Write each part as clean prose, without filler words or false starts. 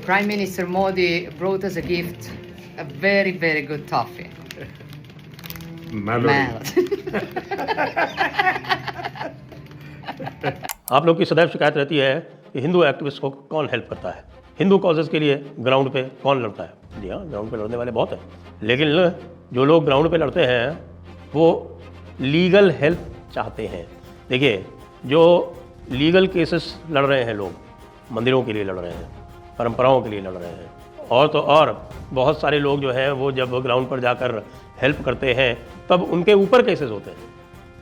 Prime Minister Modi brought us a gift, a very, very good toffee. Melody. आप लोग की सदैव शिकायत रहती है कि हिंदू एक्टिविस्ट को कौन हेल्प करता है, हिंदू कॉजेज़ के लिए ग्राउंड पे कौन लड़ता है। जी हाँ, ग्राउंड पे लड़ने वाले बहुत हैं, लेकिन जो लोग ग्राउंड पे लड़ते हैं वो लीगल हेल्प चाहते हैं। देखिए, जो लीगल केसेस लड़ रहे हैं लोग, मंदिरों के लिए लड़ रहे हैं, परंपराओं के लिए लड़ रहे हैं, और तो और बहुत सारे लोग जो हैं वो जब ग्राउंड पर जाकर हेल्प करते हैं तब उनके ऊपर केसेस होते हैं।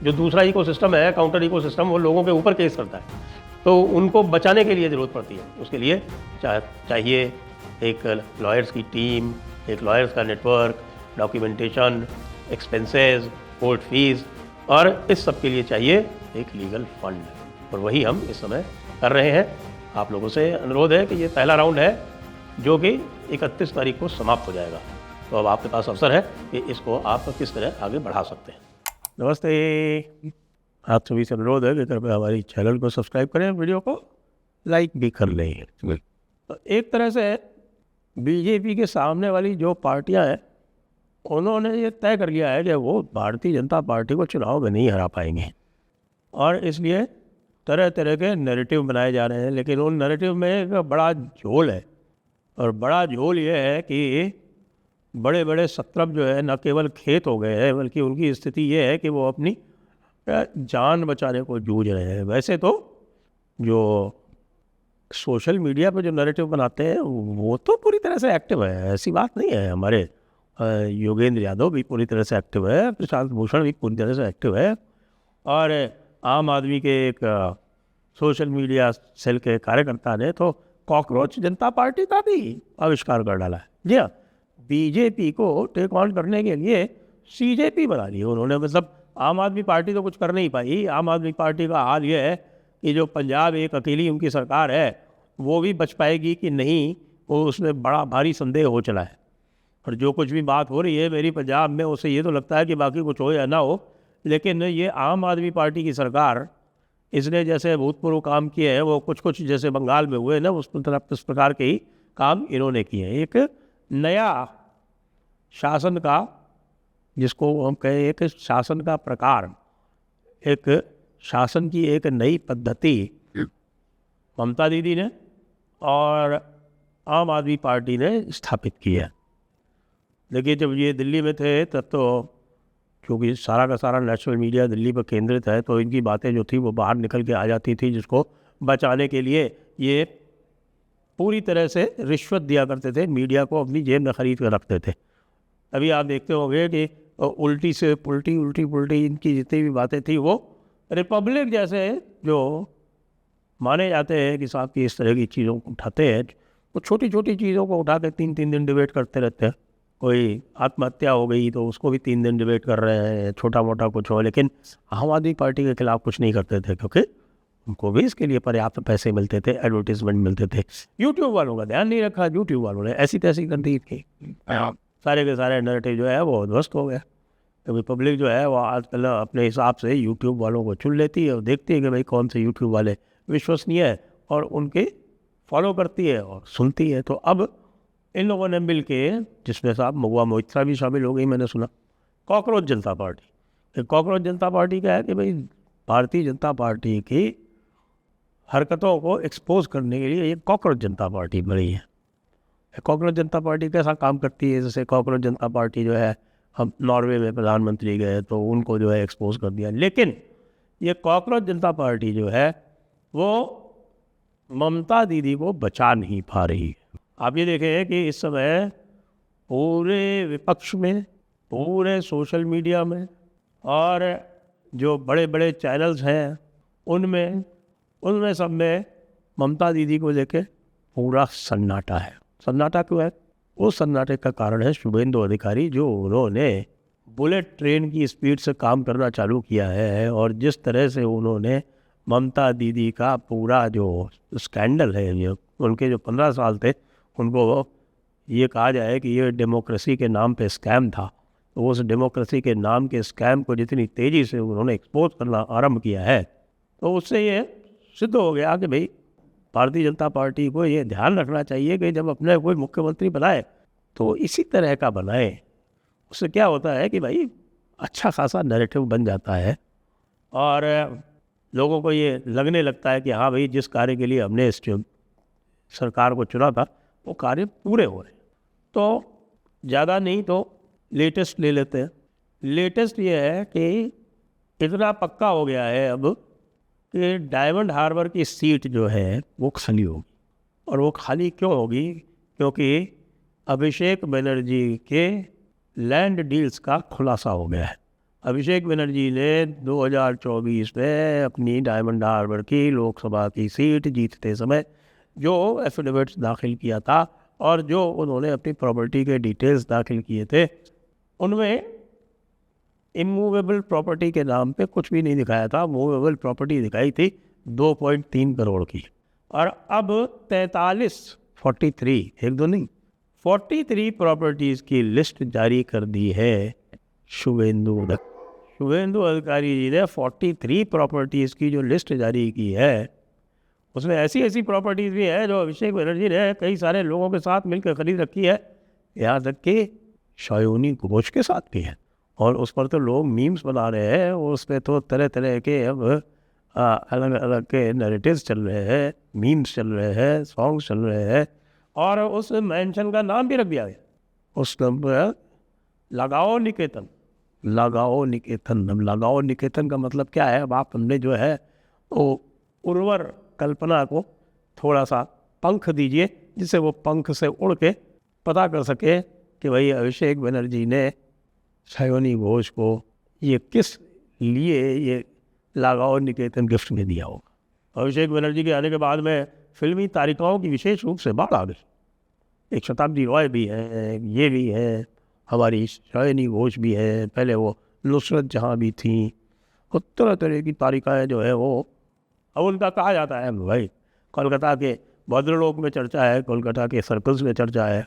जो दूसरा इकोसिस्टम है, काउंटर इकोसिस्टम, वो लोगों के ऊपर केस करता है, तो उनको बचाने के लिए ज़रूरत पड़ती है। उसके लिए चाहिए एक लॉयर्स की टीम, एक लॉयर्स का network, documentation, expenses, court fees, और इस सब के लिए चाहिए एक लीगल फंड, और वही हम इस समय कर रहे हैं। आप लोगों से अनुरोध है कि ये पहला राउंड है जो कि 31 तारीख को समाप्त हो जाएगा, तो अब आपके पास अवसर है कि इसको आप किस तरह आगे बढ़ा सकते हैं। नमस्ते, आप सभी से अनुरोध है कि कृपया हमारी चैनल को सब्सक्राइब करें, वीडियो को लाइक भी कर लें। तो एक तरह से बीजेपी के सामने वाली जो पार्टियां हैं उन्होंने ये तय कर लिया है कि वो भारतीय जनता पार्टी को चुनाव में नहीं हरा पाएंगे, और इसलिए तरह तरह के नैरेटिव बनाए जा रहे हैं। लेकिन उन नैरेटिव में एक बड़ा झोल है, और बड़ा झोल ये है कि बड़े बड़े सत्रप जो है न केवल खेत हो गए हैं, बल्कि उनकी स्थिति ये है कि वो अपनी जान बचाने को जूझ रहे हैं। वैसे तो जो सोशल मीडिया पर जो नैरेटिव बनाते हैं वो तो पूरी तरह से एक्टिव है, ऐसी बात नहीं है। हमारे योगेंद्र यादव भी पूरी तरह से एक्टिव है, प्रशांत भूषण भी पूरी तरह से एक्टिव है, और आम आदमी के एक सोशल मीडिया सेल के कार्यकर्ता ने तो कॉकरोच जनता पार्टी का भी आविष्कार कर डाला है। जी हाँ, बीजेपी को टेक ऑन करने के लिए सीजेपी बना ली उन्होंने। मतलब आम आदमी पार्टी तो कुछ कर नहीं पाई। आम आदमी पार्टी का हाल ये है कि जो पंजाब एक अकेली उनकी सरकार है वो भी बच पाएगी कि नहीं, वो उसमें बड़ा भारी संदेह हो चला है। और जो कुछ भी बात हो रही है मेरी पंजाब में, उससे ये तो लगता है कि बाकी कुछ हो या ना हो, लेकिन ये आम आदमी पार्टी की सरकार, इसने जैसे भूतपूर्व काम किए हैं वो कुछ कुछ जैसे बंगाल में हुए ना, उस प्रकार के ही काम इन्होंने किए हैं। एक नया शासन का, जिसको हम कहें एक शासन का प्रकार, एक शासन की एक नई पद्धति ममता दीदी ने और आम आदमी पार्टी ने स्थापित की है। देखिए, जब ये दिल्ली में थे तब तो क्योंकि सारा का सारा नेशनल मीडिया दिल्ली पर केंद्रित है, तो इनकी बातें जो थी वो बाहर निकल के आ जाती थी, जिसको बचाने के लिए ये पूरी तरह से रिश्वत दिया करते थे, मीडिया को अपनी जेब में खरीद कर रखते थे। अभी आप देखते होंगे कि उल्टी से पुल्टी इनकी जितनी भी बातें थी वो रिपब्लिक जैसे जो माने जाते हैं कि साहब की इस तरह की चीज़ों को उठाते हैं, वो छोटी छोटी चीज़ों को उठा के 3-3 दिन डिबेट करते रहते हैं। कोई आत्महत्या हो गई तो उसको भी 3 दिन डिबेट कर रहे हैं, छोटा मोटा कुछ हो। लेकिन आम आदमी पार्टी के खिलाफ कुछ नहीं करते थे, क्योंकि उनको भी इसके लिए पर्याप्त पैसे मिलते थे, एडवर्टीजमेंट मिलते थे। यूट्यूब वालों का ध्यान नहीं रखा, यूट्यूब वालों ने ऐसी तैसी कर दी थी, सारे के सारे नैरेटिव जो है वो ध्वस्त हो गया। क्योंकि पब्लिक जो है वो आजकल अपने हिसाब से यूट्यूब वालों को चुन लेती है और देखती है कि भाई कौन से यूट्यूब वाले विश्वसनीय है, और उनके फॉलो करती है और सुनती है। तो अब इन लोगों ने मिल के, जिसमें साहब महुआ मोइत्रा भी शामिल हो गई, मैंने सुना, कॉकरोच जनता पार्टी। कॉकरोच जनता पार्टी क्या है कि भाई भारतीय जनता पार्टी की हरकतों को एक्सपोज करने के लिए ये कॉकरोच जनता पार्टी बनी है। कॉकरोच जनता पार्टी कैसा काम करती है? जैसे कॉकरोच जनता पार्टी जो है, हम नॉर्वे में प्रधानमंत्री गए तो उनको जो है एक्सपोज कर दिया, लेकिन ये कॉकरोच जनता पार्टी जो है वो ममता दीदी को बचा नहीं पा रही। आप ये देखें कि इस समय पूरे विपक्ष में, पूरे सोशल मीडिया में, और जो बड़े बड़े चैनल्स हैं उनमें सब में ममता दीदी को लेके पूरा सन्नाटा है। सन्नाटा क्यों है? उस सन्नाटे का कारण है शुभेंदु अधिकारी, जो उन्होंने बुलेट ट्रेन की स्पीड से काम करना चालू किया है, और जिस तरह से उन्होंने ममता दीदी का पूरा जो स्कैंडल है, ये उनके जो 15 साल थे उनको ये कहा जाए कि ये डेमोक्रेसी के नाम पे स्कैम था, तो उस डेमोक्रेसी के नाम के स्कैम को जितनी तेज़ी से उन्होंने एक्सपोज करना आरंभ किया है, तो उससे ये सिद्ध हो गया कि भाई भारतीय जनता पार्टी को ये ध्यान रखना चाहिए कि जब अपने कोई मुख्यमंत्री बनाए तो इसी तरह का बनाए। उससे क्या होता है कि भाई अच्छा खासा नैरेटिव बन जाता है और लोगों को ये लगने लगता है कि हाँ भाई, जिस कार्य के लिए हमने इस सरकार को चुना था वो कार्य पूरे हो रहे हैं। तो ज़्यादा नहीं तो लेटेस्ट ले लेते हैं। लेटेस्ट ये है कि इतना पक्का हो गया है अब कि डायमंड हार्बर की सीट जो है वो खाली होगी। और वो खाली क्यों होगी? क्योंकि अभिषेक बनर्जी के लैंड डील्स का खुलासा हो गया है। अभिषेक बनर्जी ने 2024 में अपनी डायमंड हार्बर की लोकसभा की सीट जीतते समय जो एफिडेविट्स दाखिल किया था और जो उन्होंने अपनी प्रॉपर्टी के डिटेल्स दाखिल किए थे, उनमें इमूवेबल प्रॉपर्टी के नाम पे कुछ भी नहीं दिखाया था। मूवेबल प्रॉपर्टी दिखाई थी 2.3 करोड़ की। और अब 43 एक दो नहीं 43 प्रॉपर्टीज़ की लिस्ट जारी कर दी है शुभेंदु अधिकारी जी ने 43 प्रॉपर्टीज़ की जो लिस्ट जारी की है, उसमें ऐसी ऐसी प्रॉपर्टीज़ भी है जो अभिषेक बनर्जी ने कई सारे लोगों के साथ मिलकर खरीद रखी है, यहाँ तक कि शायोनी घोष के साथ भी है। और उस पर तो लोग मीम्स बना रहे हैं, उस पर तो तरह तरह के अब अलग अलग के नैरेटिव्स चल रहे हैं, मीम्स चल रहे हैं, सॉन्ग्स चल रहे हैं। और उस मेंशन का नाम भी रख दिया गया, उस नंबर लगाओ निकेतन। लगाओ निकेतन, अब लगाओ निकेतन का मतलब क्या है? अब आप हमने जो है वो उर्वर कल्पना को थोड़ा सा पंख दीजिए, जिससे वो पंख से उड़ के पता कर सके कि भाई अभिषेक बनर्जी ने शायोनी घोष को ये किस लिए ये लगाओ निकेतन गिफ्ट में दिया होगा। अभिषेक बनर्जी के आने के बाद में फिल्मी तारिकाओं की विशेष रूप से बाढ़ आ गई। एक शताब्दी रॉय भी है, ये भी है, हमारी शायोनी घोष भी है, पहले वो नुसरत जहाँ भी थी, और तरह तरह की तारिकाएँ जो है वो। अब उनका कहा जाता है भाई कोलकाता के भद्रलोक में चर्चा है, कोलकाता के सर्कल्स में चर्चा है,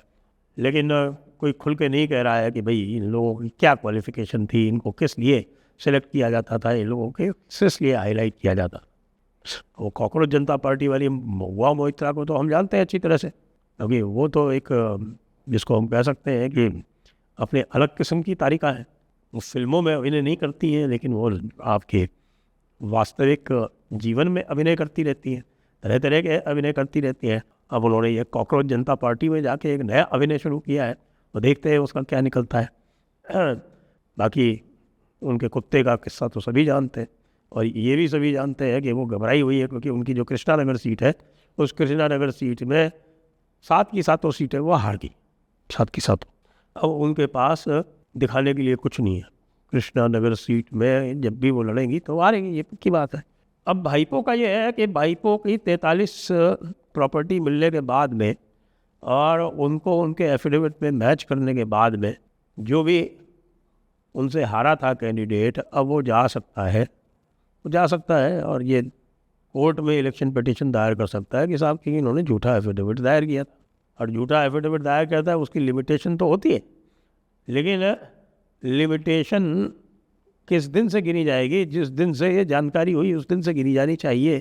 लेकिन कोई खुल के नहीं कह रहा है कि भाई इन लोगों की क्या क्वालिफिकेशन थी, इनको किस लिए सेलेक्ट किया जाता था, इन लोगों के किस लिए हाईलाइट किया जाता। वो कॉकरोच जनता पार्टी वाली महुआ मोहित्रा को तो हम जानते हैं अच्छी तरह से, क्योंकि वो तो एक जिसको हम कह सकते हैं कि अपने अलग किस्म की तारिका है। वो फिल्मों में अभिनय नहीं करती हैं, लेकिन वो आपके वास्तविक जीवन में अभिनय करती रहती हैं, तरह तरह के अभिनय करती रहती हैं। अब उन्होंने ये कॉकरोच जनता पार्टी में जाके एक नया अभिनय शुरू किया है, तो देखते हैं उसका क्या निकलता है। बाकी उनके कुत्ते का किस्सा तो सभी जानते हैं, और ये भी सभी जानते हैं कि वो घबराई हुई है, क्योंकि उनकी जो कृष्णानगर सीट है, उस कृष्णानगर सीट में 7 की 7 सीटें वो हार गई, 7 की 7। अब उनके पास दिखाने के लिए कुछ नहीं है। कृष्णानगर सीट में जब भी वो लड़ेंगी तो हारेंगी, ये की बात है। अब भाईपो का ये है कि भाईपो की 43 प्रॉपर्टी मिलने के बाद में और उनको उनके एफिडेविट में मैच करने के बाद में जो भी उनसे हारा था कैंडिडेट, अब वो जा सकता है और ये कोर्ट में इलेक्शन पिटीशन दायर कर सकता है कि साहब कि इन्होंने झूठा एफिडेविट दायर किया था। और झूठा एफिडेविट दायर करता है, उसकी लिमिटेशन तो होती है, लेकिन लिमिटेशन किस दिन से गिनी जाएगी? जिस दिन से ये जानकारी हुई उस दिन से गिनी जानी चाहिए।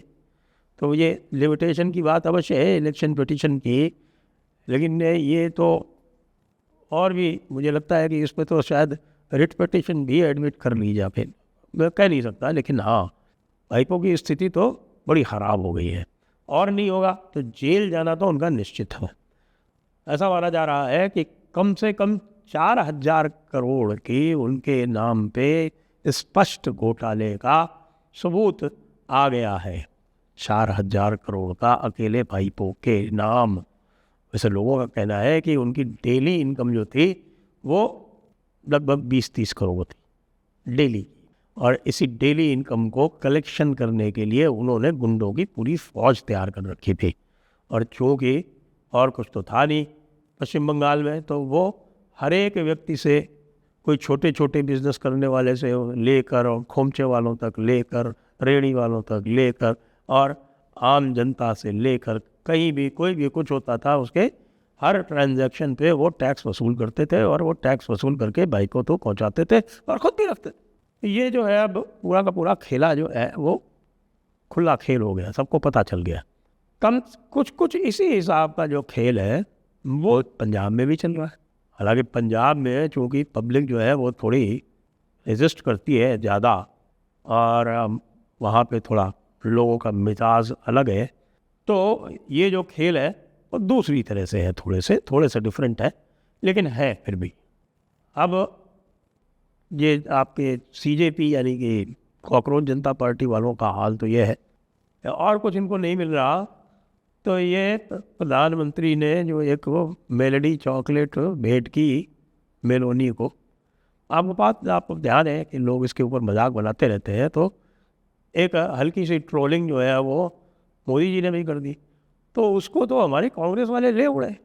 तो ये लिमिटेशन की बात अवश्य है इलेक्शन पिटीशन की, लेकिन ये तो और भी मुझे लगता है कि इसमें तो शायद रिट पिटीशन भी एडमिट कर ली जा, फिर मैं कह नहीं सकता, लेकिन हाँ भाईपो की स्थिति तो बड़ी ख़राब हो गई है, और नहीं होगा तो जेल जाना तो उनका निश्चित है। ऐसा माना जा रहा है कि कम से कम 4000 करोड़ की उनके नाम पे स्पष्ट घोटाले का सबूत आ गया है। 4000 करोड़ का अकेले भाईपो के नाम। वैसे लोगों का कहना है कि उनकी डेली इनकम जो थी वो लगभग 20-30 करोड़ थी डेली, और इसी डेली इनकम को कलेक्शन करने के लिए उन्होंने गुंडों की पूरी फौज तैयार कर रखी थी। और चूँकि और कुछ तो था नहीं पश्चिम बंगाल में, तो वो हर एक व्यक्ति से, कोई छोटे छोटे बिजनेस करने वाले से लेकर और खोमचे वालों तक लेकर, रेहड़ी वालों तक लेकर, और आम जनता से लेकर, कहीं भी कोई भी कुछ होता था उसके हर ट्रांजैक्शन पे वो टैक्स वसूल करते थे, और वो टैक्स वसूल करके भाईपो तो पहुंचाते थे और ख़ुद भी रखते थे। ये जो है अब पूरा का पूरा खेला जो है वो खुला खेल हो गया, सबको पता चल गया। कम कुछ कुछ इसी हिसाब का जो खेल है वो पंजाब में भी चल रहा है। हालांकि पंजाब में चूँकि पब्लिक जो है वो थोड़ी रेजिस्ट करती है ज़्यादा, और वहाँ पे थोड़ा लोगों का मिजाज अलग है, तो ये जो खेल है वो दूसरी तरह से है, थोड़े से डिफरेंट है, लेकिन है फिर भी। अब ये आपके सीजेपी यानी कि कॉकरोच जनता पार्टी वालों का हाल तो ये है, और कुछ इनको नहीं मिल रहा, तो ये प्रधानमंत्री ने जो एक वो मेलोडी चॉकलेट भेंट की मेलोनी को, आपको ध्यान है कि लोग इसके ऊपर मजाक बनाते रहते हैं, तो एक हल्की सी ट्रोलिंग जो है वो मोदी जी ने भी कर दी, तो उसको तो हमारे कांग्रेस वाले ले उड़े,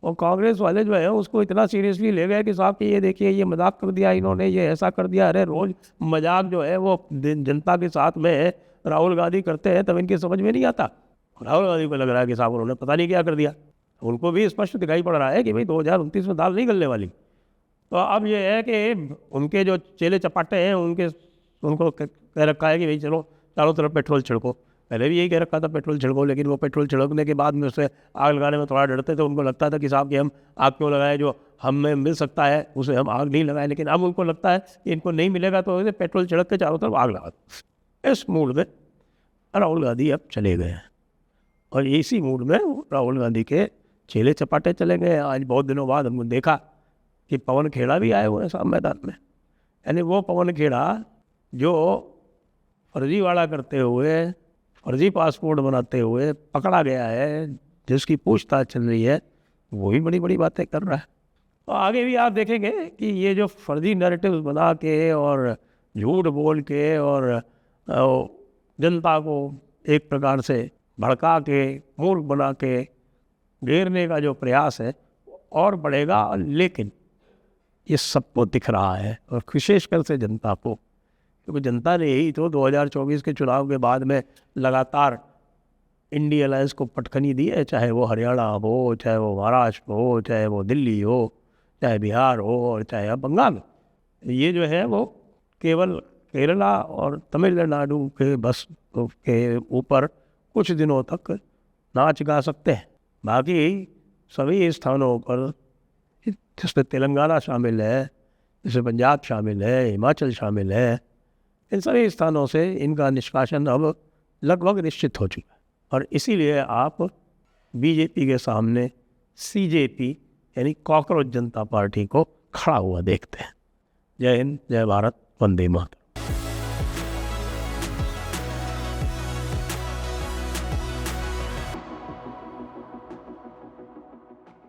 और कांग्रेस वाले जो है उसको इतना सीरियसली ले गए कि साहब कि ये देखिए ये मजाक कर दिया इन्होंने, ये ऐसा कर दिया। अरे रोज़ मजाक जो है वो जनता के साथ में राहुल गांधी करते हैं तब इनकी समझ में नहीं आता। राहुल गांधी को लग रहा है कि साहब उन्होंने पता नहीं क्या कर दिया, उनको भी स्पष्ट दिखाई पड़ रहा है कि भाई 2029 में दाल नहीं गलने वाली। तो अब ये है कि उनके जो चेले चपाटे हैं उनको कह रखा है कि भाई चलो चारों तरफ पेट्रोल छिड़को। पहले भी यही कह रखा था पेट्रोल छिड़को, लेकिन वो पेट्रोल छिड़कने के बाद में उससे आग लगाने में थोड़ा डरते थे। उनको लगता था कि साहब कि हम आग क्यों लगाएं, जो हमें मिल सकता है उसे हम आग नहीं लगाएं। लेकिन अब उनको लगता है कि इनको नहीं मिलेगा तो इसे पेट्रोल छिड़क के चारों तरफ आग लगा दो। इस मूड में राहुल गांधी अब चले गए हैं, और इसी मूड में राहुल गांधी के चेले चपाटे चले गए। आज बहुत दिनों बाद हमने देखा कि पवन खेड़ा भी आए हुए हैं साहब मैदान में। यानी वो पवन खेड़ा जो फर्जीवाड़ा करते हुए, फर्जी पासपोर्ट बनाते हुए पकड़ा गया है, जिसकी पूछताछ चल रही है, वही बड़ी बड़ी बातें कर रहा है। और आगे भी आप देखेंगे कि ये जो फर्जी नैरेटिव बना के और झूठ बोल के और जनता को एक प्रकार से भड़का के मूर्ख बना के घेरने का जो प्रयास है और बढ़ेगा। लेकिन ये सबको दिख रहा है, और विशेषकर से जनता को, क्योंकि जनता ने यही तो 2024 के चुनाव के बाद में लगातार इंडी अलायंस को पटखनी दी है, चाहे वो हरियाणा हो, चाहे वो महाराष्ट्र हो, चाहे वो दिल्ली हो, चाहे बिहार हो, और चाहे अब बंगाल। ये जो है वो केवल केरला और तमिलनाडु के बस के ऊपर कुछ दिनों तक नाच गा सकते हैं। बाकी सभी स्थानों पर, जिसमें तेलंगाना शामिल है, जिसमें पंजाब शामिल है, हिमाचल शामिल है, इन सभी स्थानों से इनका निष्कासन अब लगभग निश्चित हो चुका है। और इसीलिए आप बीजेपी के सामने सीजेपी यानी कॉकरोच जनता पार्टी को खड़ा हुआ देखते हैं। जय हिंद, जय भारत, वंदे मातरम।